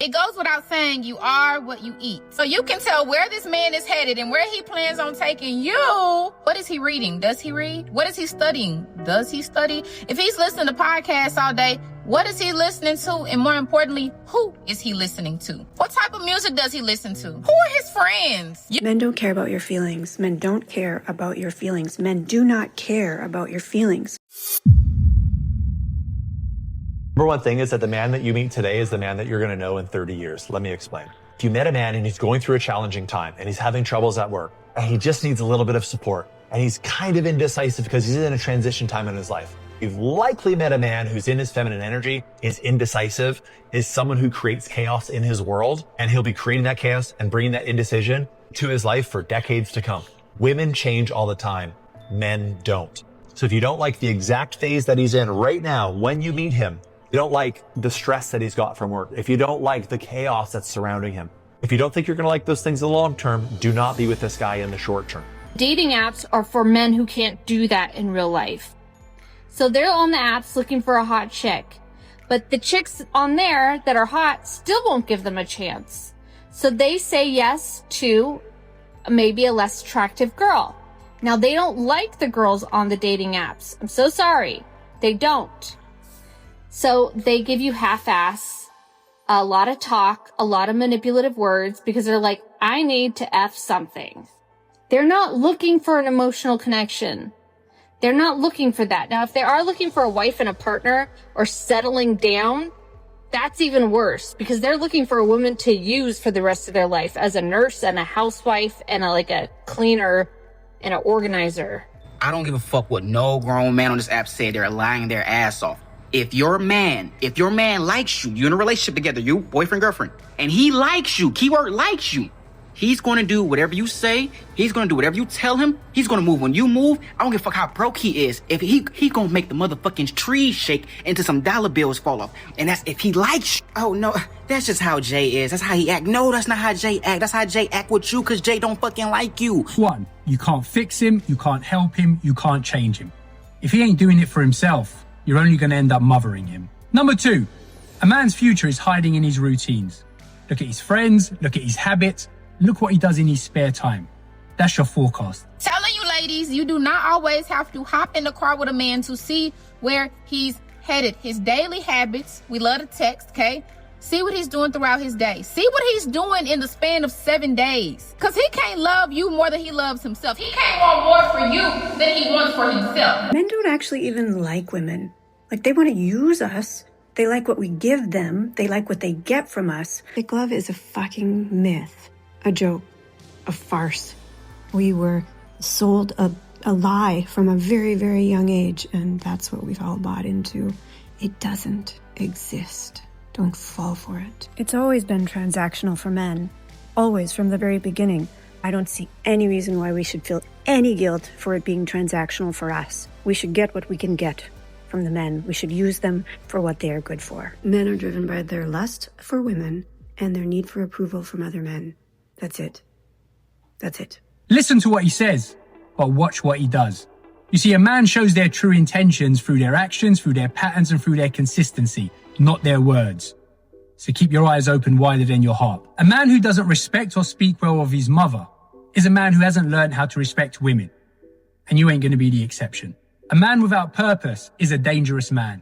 It goes without saying you are what you eat. So you can tell where this man is headed and where he plans on taking you. What is he reading? Does he read? What is he studying? Does he study? If he's listening to podcasts all day, what is he listening to? And more importantly, who is he listening to? What type of music does he listen to? Who are his friends? Men don't care about your feelings. Men don't care about your feelings. Men do not care about your feelings. Number one thing is that the man that you meet today is the man that you're going to know in 30 years. Let me explain. If you met a man and he's going through a challenging time and he's having troubles at work and he just needs a little bit of support and he's kind of indecisive because he's in a transition time in his life, you've likely met a man who's in his feminine energy, is indecisive, is someone who creates chaos in his world, and he'll be creating that chaos and bringing that indecision to his life for decades to come. Women change all the time. Men don't. So if you don't like the exact phase that he's in right now, when you meet him, you don't like the stress that he's got from work, if you don't like the chaos that's surrounding him, if you don't think you're going to like those things in the long term, do not be with this guy in the short term. Dating apps are for men who can't do that in real life. So they're on the apps looking for a hot chick, but the chicks on there that are hot still won't give them a chance. So they say yes to maybe a less attractive girl. Now they don't like the girls on the dating apps. I'm so sorry. They don't. So they give you half-ass, a lot of talk, a lot of manipulative words because they're like, I need to F something. They're not looking for an emotional connection. They're not looking for that. Now, if they are looking for a wife and a partner or settling down, that's even worse because they're looking for a woman to use for the rest of their life as a nurse and a housewife and a cleaner and an organizer. I don't give a fuck what no grown man on this app said. They're lying their ass off. If your man likes you, you're in a relationship together, you, boyfriend, girlfriend, and he likes you, keyword likes you, he's going to do whatever you say. He's going to do whatever you tell him. He's going to move when you move. I don't give a fuck how broke he is. If he going to make the motherfucking trees shake into some dollar bills fall off. And that's if he likes you. Oh, no, that's just how Jay is. That's how he act. No, that's not how Jay act. That's how Jay act with you because Jay don't fucking like you. 1, you can't fix him. You can't help him. You can't change him. If he ain't doing it for himself, you're only going to end up mothering him. Number 2, a man's future is hiding in his routines. Look at his friends, look at his habits, look what he does in his spare time. That's your forecast. Telling you ladies, you do not always have to hop in the car with a man to see where he's headed. His daily habits, we love to text, okay? See what he's doing throughout his day. See what he's doing in the span of 7 days. Because he can't love you more than he loves himself. He can't want more for you than he wants for himself. Men don't actually even like women. Like, they want to use us. They like what we give them. They like what they get from us. Big love is a fucking myth, a joke, a farce. We were sold a lie from a very, very young age, and that's what we've all bought into. It doesn't exist. Don't fall for it. It's always been transactional for men. Always, from the very beginning. I don't see any reason why we should feel any guilt for it being transactional for us. We should get what we can get from the men. We should use them for what they are good for. Men are driven by their lust for women and their need for approval from other men. That's it. That's it. Listen to what he says, but watch what he does. You see, a man shows their true intentions through their actions, through their patterns, and through their consistency, not their words. So keep your eyes open wider than your heart. A man who doesn't respect or speak well of his mother is a man who hasn't learned how to respect women. And you ain't going to be the exception. A man without purpose is a dangerous man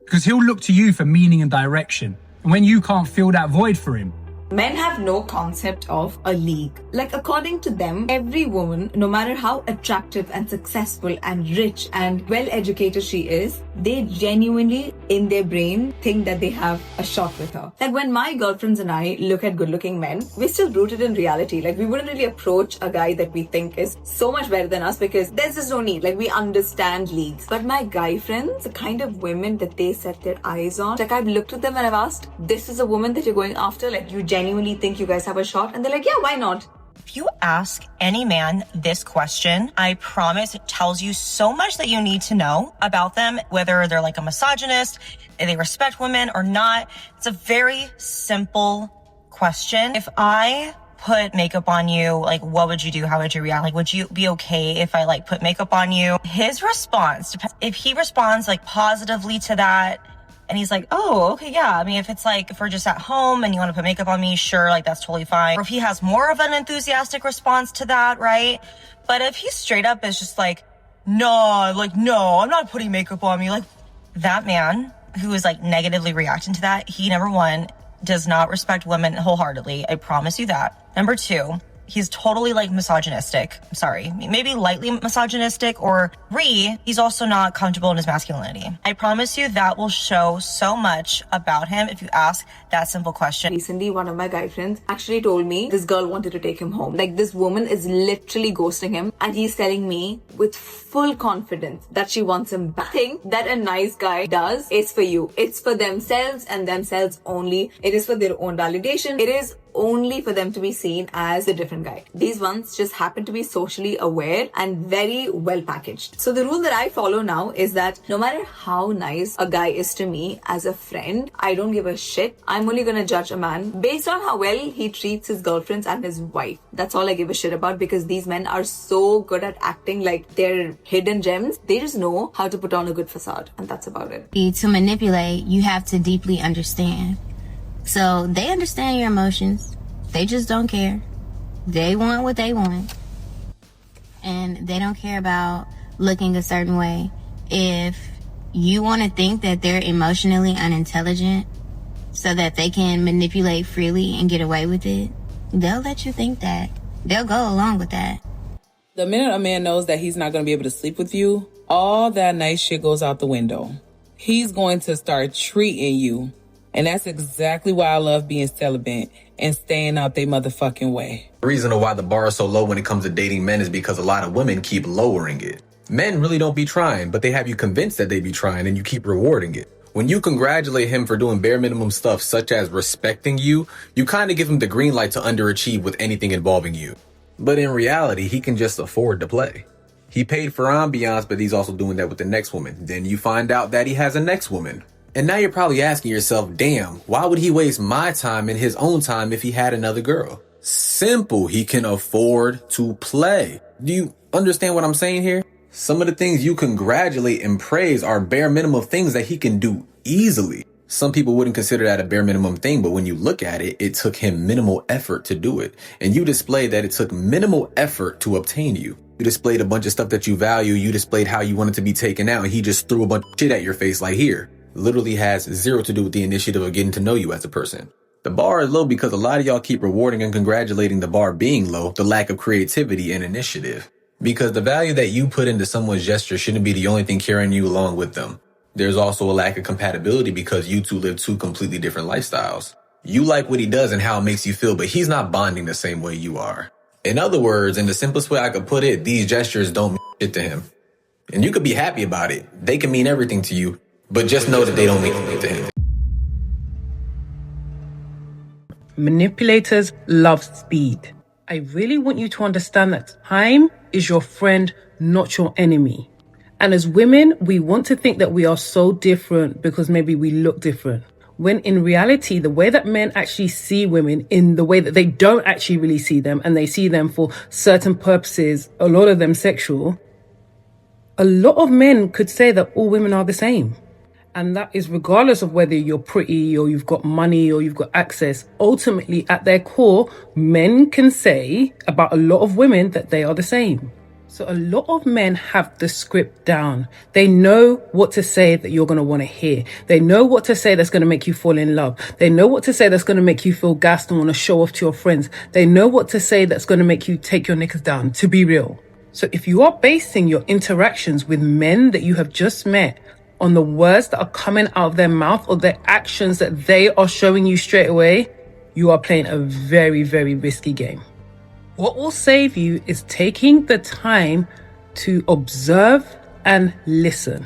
because he'll look to you for meaning and direction. And when you can't fill that void for him, Men have no concept of a league. Like, according to them, every woman, no matter how attractive and successful and rich and well-educated she is, they genuinely, in their brain, think that they have a shot with her. Like, when my girlfriends and I look at good-looking men, we're still rooted in reality. Like, we wouldn't really approach a guy that we think is so much better than us because there's just no need. Like, we understand leagues. But my guy friends, the kind of women that they set their eyes on, like, I've looked at them and I've asked, this is a woman that you're going after? Like, you genuinely think you guys have a shot? And they're like, yeah, why not? If you ask any man this question, I promise it tells you so much that you need to know about them, whether they're like a misogynist, if they respect women or not. It's a very simple question. If I put makeup on you, like, what would you do? How would you react? Like, would you be okay if I like put makeup on you? His response, if he responds like positively to that, And he's like, oh, okay, yeah. I mean, if it's like, if we're just at home and you want to put makeup on me, sure, like that's totally fine. Or if he has more of an enthusiastic response to that, right? But if he straight up is just like, no, I'm not putting makeup on me. Like, that man who is like negatively reacting to that, he, number one, does not respect women wholeheartedly. I promise you that. Number two, he's totally like misogynistic. Sorry, maybe lightly misogynistic, or he's also not comfortable in his masculinity. I promise you that will show so much about him if you ask that simple question. Recently, one of my guy friends actually told me this girl wanted to take him home. Like, this woman is literally ghosting him, and he's telling me with full confidence that she wants him back. Thing that a nice guy does is for you. It's for themselves and themselves only. It is for their own validation. It is only for them to be seen as a different guy. These ones just happen to be socially aware and very well packaged. So the rule that I follow now is that no matter how nice a guy is to me as a friend, I don't give a shit. I'm only gonna judge a man based on how well he treats his girlfriends and his wife. That's all I give a shit about, because these men are so good at acting like they're hidden gems. They just know how to put on a good facade, and that's about it. To manipulate, you have to deeply understand. So they understand your emotions. They just don't care. They want what they want. And they don't care about looking a certain way. If you want to think that they're emotionally unintelligent so that they can manipulate freely and get away with it, they'll let you think that. They'll go along with that. The minute a man knows that he's not going to be able to sleep with you, all that nice shit goes out the window. He's going to start treating you. And that's exactly why I love being celibate and staying out their motherfucking way. The reason why the bar is so low when it comes to dating men is because a lot of women keep lowering it. Men really don't be trying, but they have you convinced that they be trying, and you keep rewarding it. When you congratulate him for doing bare minimum stuff such as respecting you, you kind of give him the green light to underachieve with anything involving you. But in reality, he can just afford to play. He paid for ambiance, but he's also doing that with the next woman. Then you find out that he has a next woman. And now you're probably asking yourself, damn, why would he waste my time and his own time if he had another girl? Simple, he can afford to play. Do you understand what I'm saying here? Some of the things you congratulate and praise are bare minimum things that he can do easily. Some people wouldn't consider that a bare minimum thing, but when you look at it, it took him minimal effort to do it. And you displayed that it took minimal effort to obtain you. You displayed a bunch of stuff that you value. You displayed how you wanted to be taken out, and he just threw a bunch of shit at your face like, here. Literally has zero to do with the initiative of getting to know you as a person. The bar is low because a lot of y'all keep rewarding and congratulating the bar being low, the lack of creativity and initiative. Because the value that you put into someone's gesture shouldn't be the only thing carrying you along with them. There's also a lack of compatibility because you two live two completely different lifestyles. You like what he does and how it makes you feel, but he's not bonding the same way you are. In other words, in the simplest way I could put it, these gestures don't mean shit to him. And you could be happy about it. They can mean everything to you. But just know that they don't mean anything to him. Manipulators love speed. I really want you to understand that time is your friend, not your enemy. And as women, we want to think that we are so different because maybe we look different. When in reality, the way that men actually see women in the way that they don't actually really see them, and they see them for certain purposes, a lot of them sexual, a lot of men could say that all women are the same. And that is regardless of whether you're pretty or you've got money or you've got access. Ultimately, at their core, men can say about a lot of women that they are the same. So a lot of men have the script down. They know what to say that you're going to want to hear. They know what to say that's going to make you fall in love. They know what to say that's going to make you feel gassed and want to show off to your friends. They know what to say that's going to make you take your knickers down, to be real. So if you are basing your interactions with men that you have just met on the words that are coming out of their mouth or the actions that they are showing you straight away, you are playing a very, very risky game. What will save you is taking the time to observe and listen.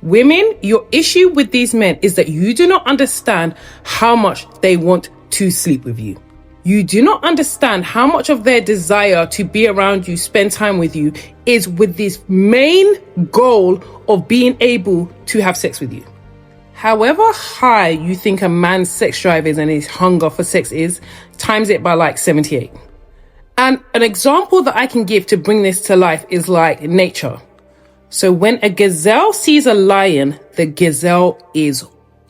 Women, your issue with these men is that you do not understand how much they want to sleep with you. You do not understand how much of their desire to be around you, spend time with you, is with this main goal of being able to have sex with you. However high you think a man's sex drive is and his hunger for sex is, times it by like 78. And an example that I can give to bring this to life is like nature. So when a gazelle sees a lion, the gazelle is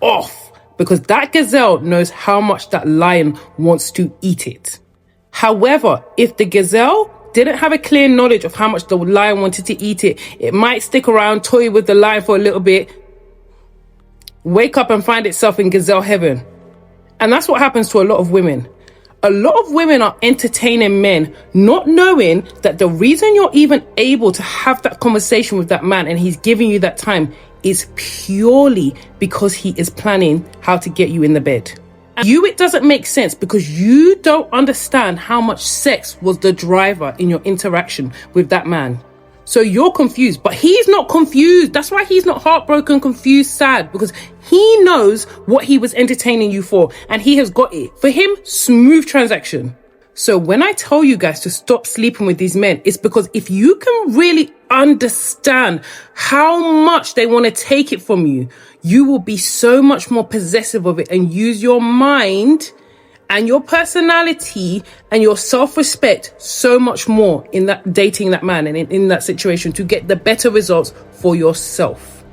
off because that gazelle knows how much that lion wants to eat it. However, if the gazelle didn't have a clear knowledge of how much the lion wanted to eat it, it might stick around, toy with the lion for a little bit, wake up and find itself in gazelle heaven. And that's what happens to a lot of women. A lot of women are entertaining men, not knowing that the reason you're even able to have that conversation with that man and he's giving you that time is purely because he is planning how to get you in the bed. And it doesn't make sense because you don't understand how much sex was the driver in your interaction with that man. So you're confused, but he's not confused. That's why he's not heartbroken, confused, sad, because he knows what he was entertaining you for and he has got it. For him, smooth transaction. So when I tell you guys to stop sleeping with these men, it's because if you can really understand how much they want to take it from you, you will be so much more possessive of it and use your mind and your personality and your self-respect so much more in that dating that man and in that situation to get the better results for yourself.